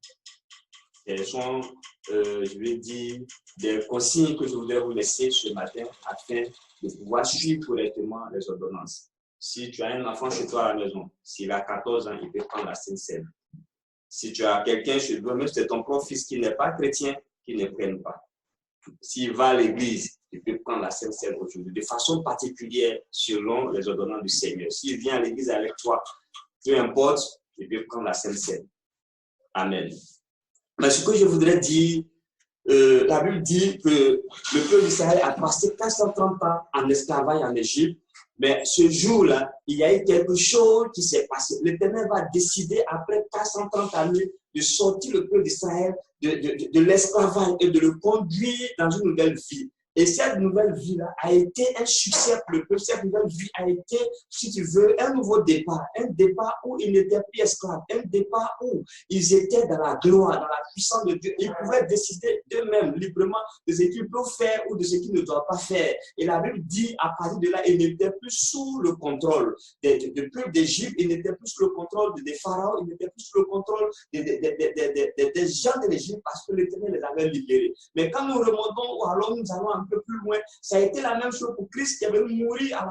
Ce sont, je vais dire, des consignes que je voudrais vous laisser ce matin afin de pouvoir suivre correctement les ordonnances. Si tu as un enfant chez toi à la maison, s'il a 14 ans, il peut prendre la sainte scène. Si tu as quelqu'un chez toi, même si c'est ton propre fils qui n'est pas chrétien, qu'il ne prenne pas. S'il va à l'église, il peut prendre la sainte scène aujourd'hui, de façon particulière selon les ordonnances du Seigneur. S'il vient à l'église avec toi, peu importe, il peut prendre la sainte scène. Amen. Mais ce que je voudrais dire, la Bible dit que le peuple d'Israël a passé 430 ans en esclavage en Égypte, mais ce jour-là, il y a eu quelque chose qui s'est passé. L'Éternel va décider, après 430 années, de sortir le peuple d'Israël de l'esclavage et de le conduire dans une nouvelle vie. Et cette nouvelle vie-là a été un succès pour le peuple. Cette nouvelle vie a été, si tu veux, un nouveau départ. Un départ où ils n'étaient plus esclaves. Un départ où ils étaient dans la gloire, dans la puissance de Dieu. Ils pouvaient décider d'eux-mêmes librement de ce qu'ils peuvent faire ou de ce qu'ils ne doivent pas faire. Et la Bible dit, à partir de là, ils n'étaient plus sous le contrôle du peuple d'Égypte. Ils n'étaient plus sous le contrôle des pharaons. Ils n'étaient plus sous le contrôle des gens de l'Égypte parce que l'Éternel les avait libérés. Mais quand nous remontons, ou alors nous allons un peu plus loin, ça a été la même chose pour Christ qui avait mouru à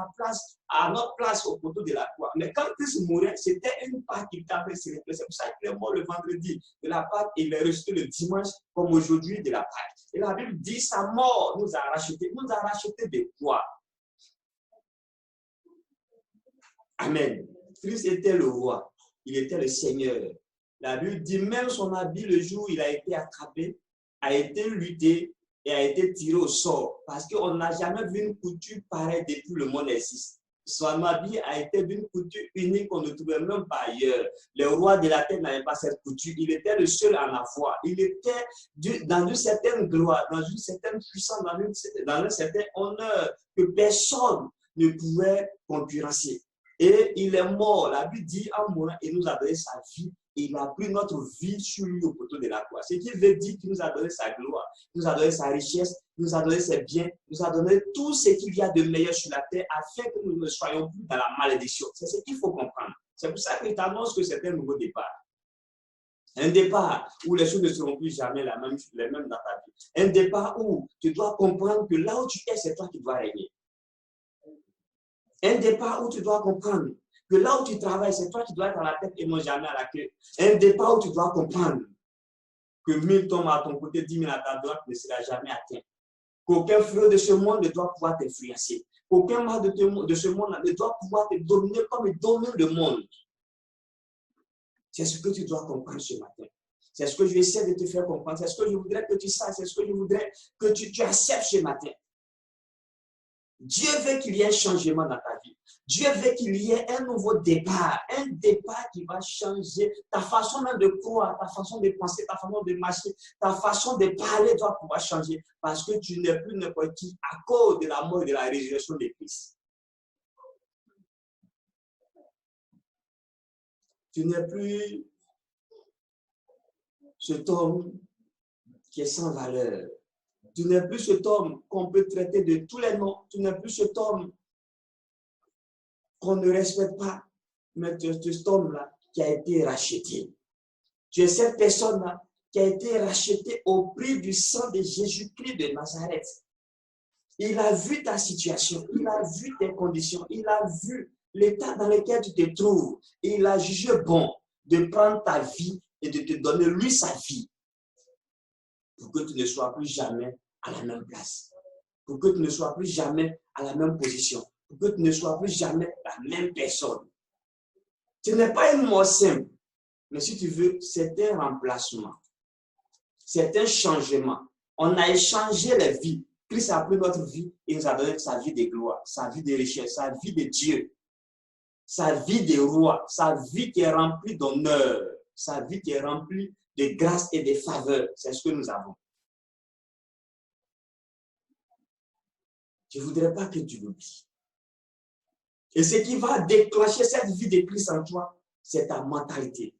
notre place au poteau de la croix. Mais quand Christ mourait, c'était une Pâque qu'il avait célébrée. C'est pour ça qu'il est mort le vendredi de la Pâque et il est ressuscité le dimanche comme aujourd'hui de la Pâque. Et la Bible dit sa mort nous a rachetés. Nous a rachetés de quoi? Amen. Christ était le roi. Il était le Seigneur. La Bible dit même son habit le jour où il a été attrapé, a été lutté et a été tiré au sort. Parce qu'on n'a jamais vu une couture pareille depuis le monde existe. Son habit a été d'une couture unique qu'on ne trouvait même pas ailleurs. Les rois de la terre n'avaient pas cette couture. Il était le seul à en avoir. Il était dans une certaine gloire, dans une certaine puissance, dans un certain honneur que personne ne pouvait concurrencer. Et il est mort. La Bible dit en mourant, il nous a donné sa vie. Il a pris notre vie sur lui au poteau de la croix. Ce qui veut dire qu'il nous a donné sa gloire, il nous a donné sa richesse, il nous a donné ses biens, il nous a donné tout ce qu'il y a de meilleur sur la terre afin que nous ne soyons plus dans la malédiction. C'est ce qu'il faut comprendre. C'est pour ça qu'il t'annonce que c'est un nouveau départ. Un départ où les choses ne seront plus jamais les mêmes dans ta vie. Un départ où tu dois comprendre que là où tu es, c'est toi qui dois régner. Un départ où tu dois comprendre que là où tu travailles, c'est toi qui dois être à la tête et non jamais à la queue. Un départ où tu dois comprendre que 1000 tombent à ton côté, 10 000 à ta droite ne sera jamais atteint. Qu'aucun flot de ce monde ne doit pouvoir t'influencer. Qu'aucun mal de ce monde ne doit pouvoir te dominer comme il domine le monde. C'est ce que tu dois comprendre ce matin. C'est ce que je vais essayer de te faire comprendre. C'est ce que je voudrais que tu saches. C'est ce que je voudrais que tu acceptes ce matin. Dieu veut qu'il y ait un changement dans ta vie. Dieu veut qu'il y ait un nouveau départ. Un départ qui va changer ta façon même de croire, ta façon de penser, ta façon de marcher, ta façon de parler doit pouvoir changer. Parce que tu n'es plus n'importe qui à cause de la mort et de la résurrection de Christ. Tu n'es plus cet homme qui est sans valeur. Tu n'es plus cet homme qu'on peut traiter de tous les noms. Tu n'es plus cet homme qu'on ne respecte pas. Mais tu es cet homme-là qui a été racheté. Tu es cette personne-là qui a été rachetée au prix du sang de Jésus-Christ de Nazareth. Il a vu ta situation, il a vu tes conditions, il a vu l'état dans lequel tu te trouves. Et il a jugé bon de prendre ta vie et de te donner lui sa vie. Pour que tu ne sois plus jamais à la même place. Pour que tu ne sois plus jamais à la même position. Pour que tu ne sois plus jamais la même personne. Ce n'est pas une mort simple. Mais si tu veux, c'est un remplacement. C'est un changement. On a échangé les vies. Christ a pris notre vie et nous a donné sa vie de gloire, sa vie de richesse, sa vie de Dieu, sa vie de roi, sa vie qui est remplie d'honneur, sa vie qui est remplie de grâce et de faveur. C'est ce que nous avons. Je ne voudrais pas que tu l'oublies. Et ce qui va déclencher cette vie de Christ en toi, c'est ta mentalité.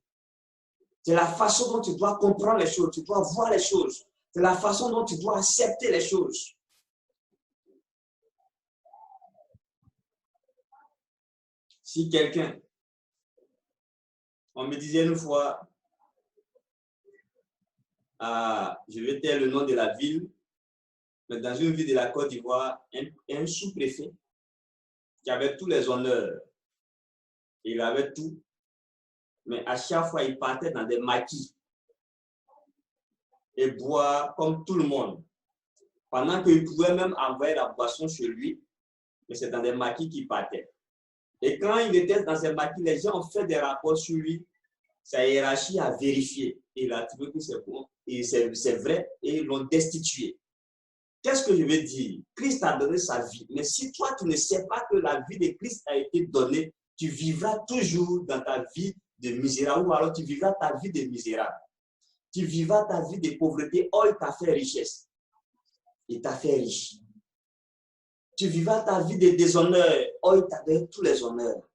C'est la façon dont tu dois comprendre les choses, tu dois voir les choses. C'est la façon dont tu dois accepter les choses. Si quelqu'un, on me disait une fois, je vais taire le nom de la ville, mais dans une ville de la Côte d'Ivoire, un sous-préfet qui avait tous les honneurs, il avait tout, mais à chaque fois, il partait dans des maquis et boire comme tout le monde, pendant qu'il pouvait même envoyer la boisson chez lui, mais c'est dans des maquis qu'il partait. Et quand il était dans ces maquis, les gens ont fait des rapports sur lui, sa hiérarchie a vérifié. Et il a trouvé que c'est bon, et c'est vrai, et ils l'ont destitué. Qu'est-ce que je veux dire? Christ a donné sa vie. Mais si toi, tu ne sais pas que la vie de Christ a été donnée, tu vivras toujours dans ta vie de misérable, ou alors tu vivras ta vie de misérable. Tu vivras ta vie de pauvreté. Oh, il t'a fait richesse. Il t'a fait riche. Tu vivras ta vie de déshonneur. Oh, il t'a donné tous les honneurs.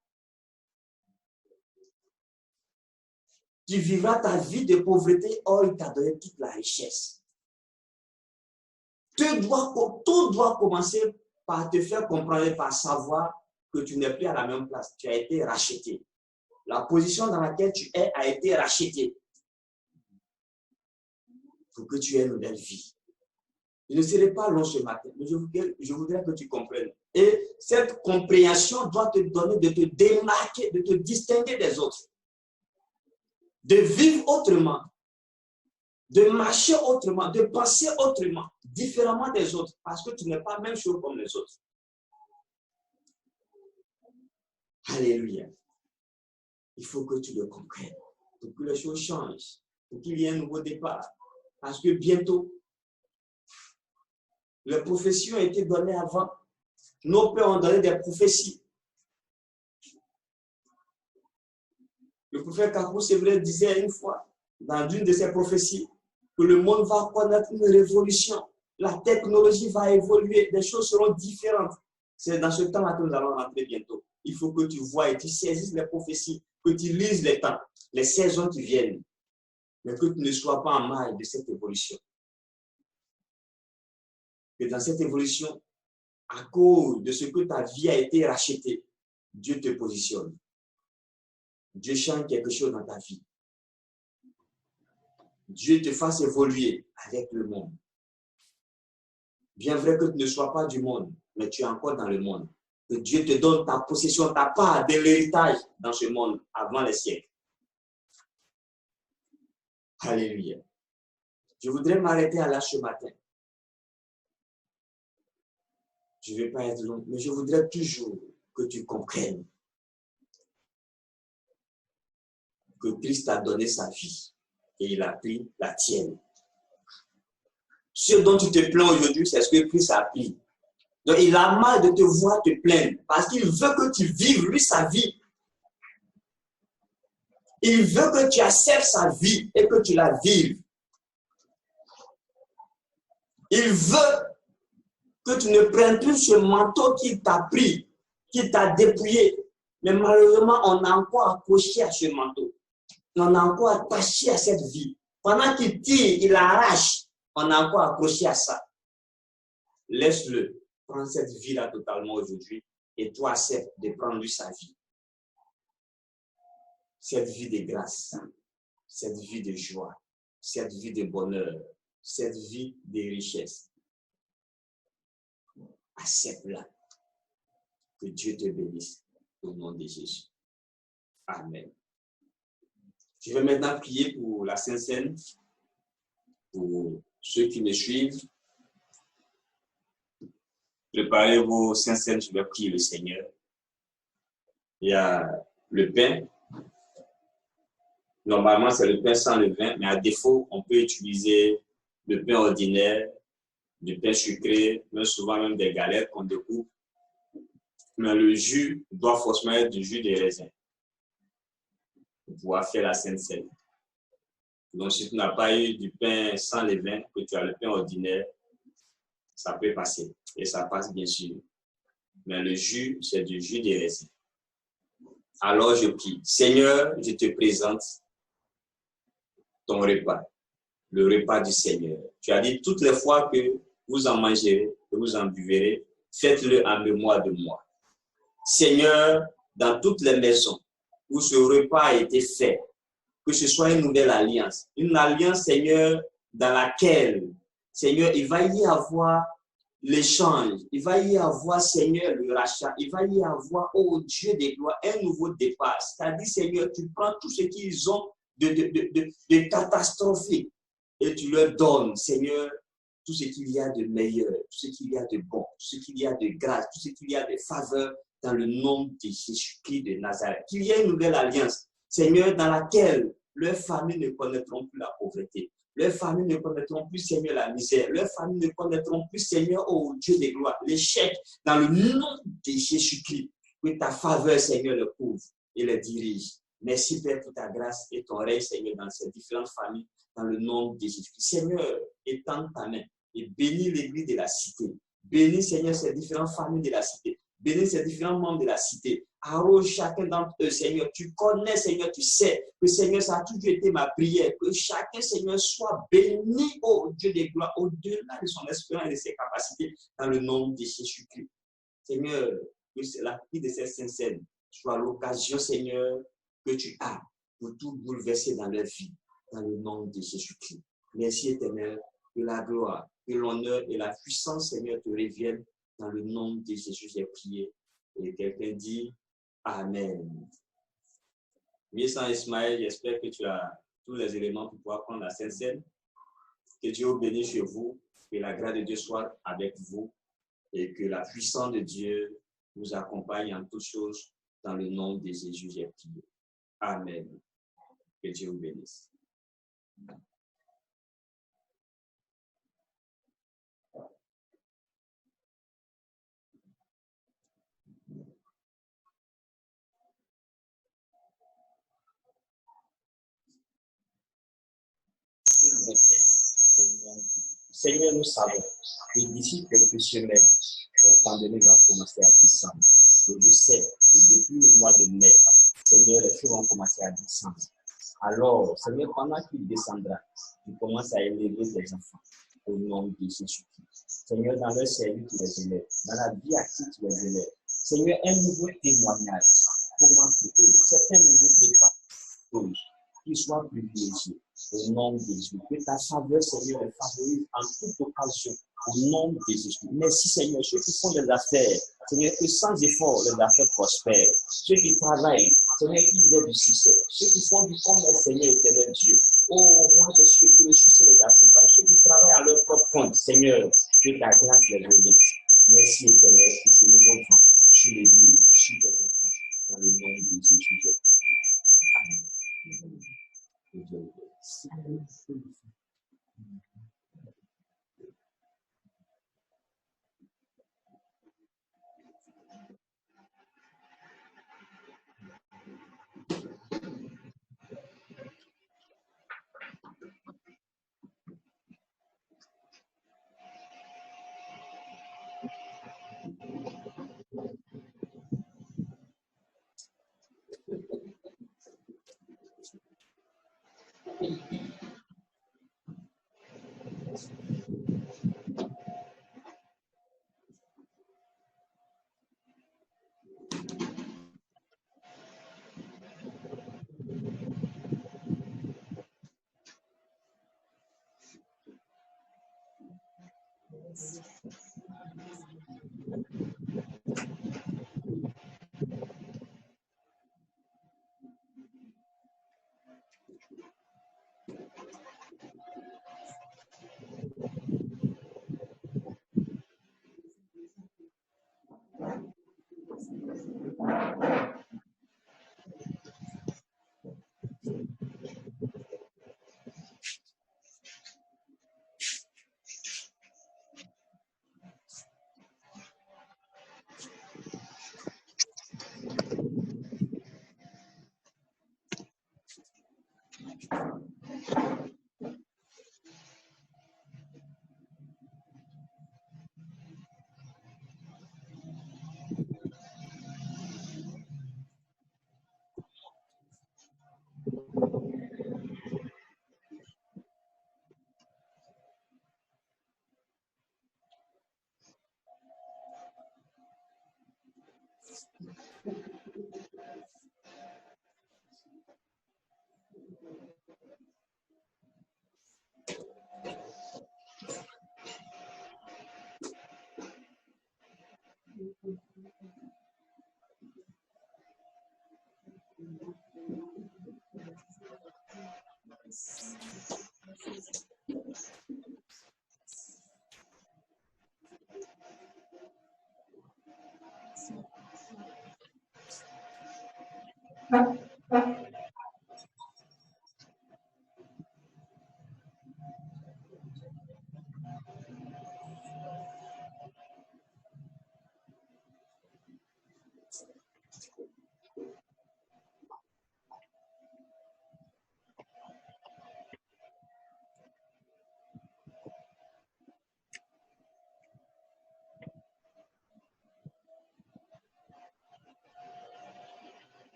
Tu vivras ta vie de pauvreté. Oh, il t'a donné toute la richesse. Tout doit commencer par te faire comprendre, par savoir que tu n'es plus à la même place. Tu as été racheté. La position dans laquelle tu es a été rachetée. Pour que tu aies une nouvelle vie. Je ne serai pas long ce matin, mais je voudrais que tu comprennes. Et cette compréhension doit te donner de te démarquer, de te distinguer des autres. De vivre autrement. De marcher autrement, de penser autrement, différemment des autres, parce que tu n'es pas même chose comme les autres. Alléluia. Il faut que tu le comprennes, pour que les choses changent, pour qu'il y ait un nouveau départ. Parce que bientôt, les prophéties ont été données avant. Nos pères ont donné des prophéties. Le prophète Kakou, c'est vrai, disait une fois, dans une de ses prophéties, que le monde va connaître une révolution. La technologie va évoluer, les choses seront différentes. C'est dans ce temps-là que nous allons rentrer bientôt. Il faut que tu vois et tu saisisses les prophéties, que tu lises les temps, les saisons qui viennent, mais que tu ne sois pas en marge de cette évolution. Que dans cette évolution, à cause de ce que ta vie a été rachetée, Dieu te positionne. Dieu change quelque chose dans ta vie. Dieu te fasse évoluer avec le monde. Bien vrai que tu ne sois pas du monde, mais tu es encore dans le monde. Que Dieu te donne ta possession, ta part de l'héritage dans ce monde avant les siècles. Alléluia. Je voudrais m'arrêter à là ce matin. Je ne vais pas être long, mais je voudrais toujours que tu comprennes que Christ a donné sa vie et il a pris la tienne. Ce dont tu te plains aujourd'hui, c'est ce que Christ a pris. Donc, il a mal de te voir te plaindre parce qu'il veut que tu vives, lui, sa vie. Il veut que tu acceptes sa vie et que tu la vives. Il veut que tu ne prennes plus ce manteau qu'il t'a pris, qu'il t'a dépouillé. Mais malheureusement, on a encore accroché à ce manteau. On a encore attaché à cette vie. Pendant qu'il tire, il arrache, on a encore accroché à ça. Laisse-le prendre cette vie-là totalement aujourd'hui et toi accepte de prendre lui sa vie. Cette vie de grâce, cette vie de joie, cette vie de bonheur, cette vie de richesse. Accepte-la. Que Dieu te bénisse au nom de Jésus. Amen. Je vais maintenant prier pour la Sainte Seine, pour ceux qui me suivent. Préparez vos Sainte Seine, je vais prier le Seigneur. Il y a le pain. Normalement, c'est le pain sans levain, mais à défaut, on peut utiliser le pain ordinaire, du pain sucré, mais souvent même des galettes qu'on découpe. Mais le jus doit forcément être du jus de raisin pour pouvoir faire la Sainte Seine. Donc, si tu n'as pas eu du pain sans levain, que tu as le pain ordinaire, ça peut passer. Et ça passe bien sûr. Mais le jus, c'est du jus de raisin. Alors, je prie. Seigneur, je te présente ton repas, le repas du Seigneur. Tu as dit toutes les fois que vous en mangerez, que vous en buverez, faites-le en mémoire de moi. Seigneur, dans toutes les maisons où ce repas a été fait, que ce soit une nouvelle alliance, Seigneur, dans laquelle, Seigneur, il va y avoir l'échange, il va y avoir, Seigneur, le rachat, il va y avoir, oh Dieu des gloires, un nouveau départ. C'est-à-dire, Seigneur, tu prends tout ce qu'ils ont de catastrophique et tu leur donnes, Seigneur, tout ce qu'il y a de meilleur, tout ce qu'il y a de bon, tout ce qu'il y a de grâce, tout ce qu'il y a de faveur dans le nom de Jésus-Christ de Nazareth. Qu'il y ait une nouvelle alliance, Seigneur, dans laquelle leurs familles ne connaîtront plus la pauvreté. Leurs familles ne connaîtront plus, Seigneur, la misère. Leurs familles ne connaîtront plus, Seigneur, oh Dieu des gloires, l'échec dans le nom de Jésus-Christ. Que ta faveur, Seigneur, le couvre et le dirige. Merci, Père, pour ta grâce et ton règne, Seigneur, dans ces différentes familles, dans le nom de Jésus-Christ. Seigneur, étends ta main et bénis l'église de la cité. Bénis, Seigneur, ces différentes familles de la cité. Bénis ces différents membres de la cité. Arrose chacun d'entre eux, Seigneur. Tu connais, Seigneur, tu sais que, Seigneur, ça a toujours été ma prière. Que chacun, Seigneur, soit béni, oh Dieu des gloires, au-delà de son espérance et de ses capacités, dans le nom de Jésus-Christ. Seigneur, que la vie de ces saints soit l'occasion, Seigneur, que tu as pour tout bouleverser dans leur vie, dans le nom de Jésus-Christ. Merci, Éternel, que la gloire, que l'honneur et la puissance, Seigneur, te reviennent. Dans le nom de Jésus, j'ai prié. Et quelqu'un dit Amen. Mieux-sans Ismaël, j'espère que tu as tous les éléments pour pouvoir prendre la Sainte Seine. Que Dieu vous bénisse chez vous, que la grâce de Dieu soit avec vous et que la puissance de Dieu vous accompagne en toutes choses. Dans le nom de Jésus, j'ai prié. Amen. Que Dieu vous bénisse. Seigneur, nous savons que d'ici quelques semaines, cette pandémie va commencer à descendre. Et je sais que depuis le mois de mai, Seigneur, les choses vont commencer à descendre. Alors, Seigneur, pendant qu'il descendra, tu commences à élever tes enfants au nom de Jésus-Christ. Seigneur, dans leur service, tu les élèves. Dans la vie active, tu les élèves. Seigneur, un nouveau témoignage. Comment c'est eux? C'est un nouveau départ. Qu'ils soient privilégiés. Au nom de Jésus. Que ta faveur, Seigneur, les favorise en toute occasion. Au nom de Jésus. Merci, Seigneur. Ceux qui font des affaires, Seigneur, que sans effort, les affaires prospèrent. Ceux qui travaillent, Seigneur, qu'ils aient du succès. Ceux qui font du commerce, Seigneur, éternel Dieu. Oh, moi, je suis que le succès les accompagne. Ceux qui travaillent à leur propre compte, Seigneur, que ta grâce les revient. Merci, éternel, pour ce nouveau temps. Sur les vies, sur tes enfants. Dans le nom de Jésus. Amen.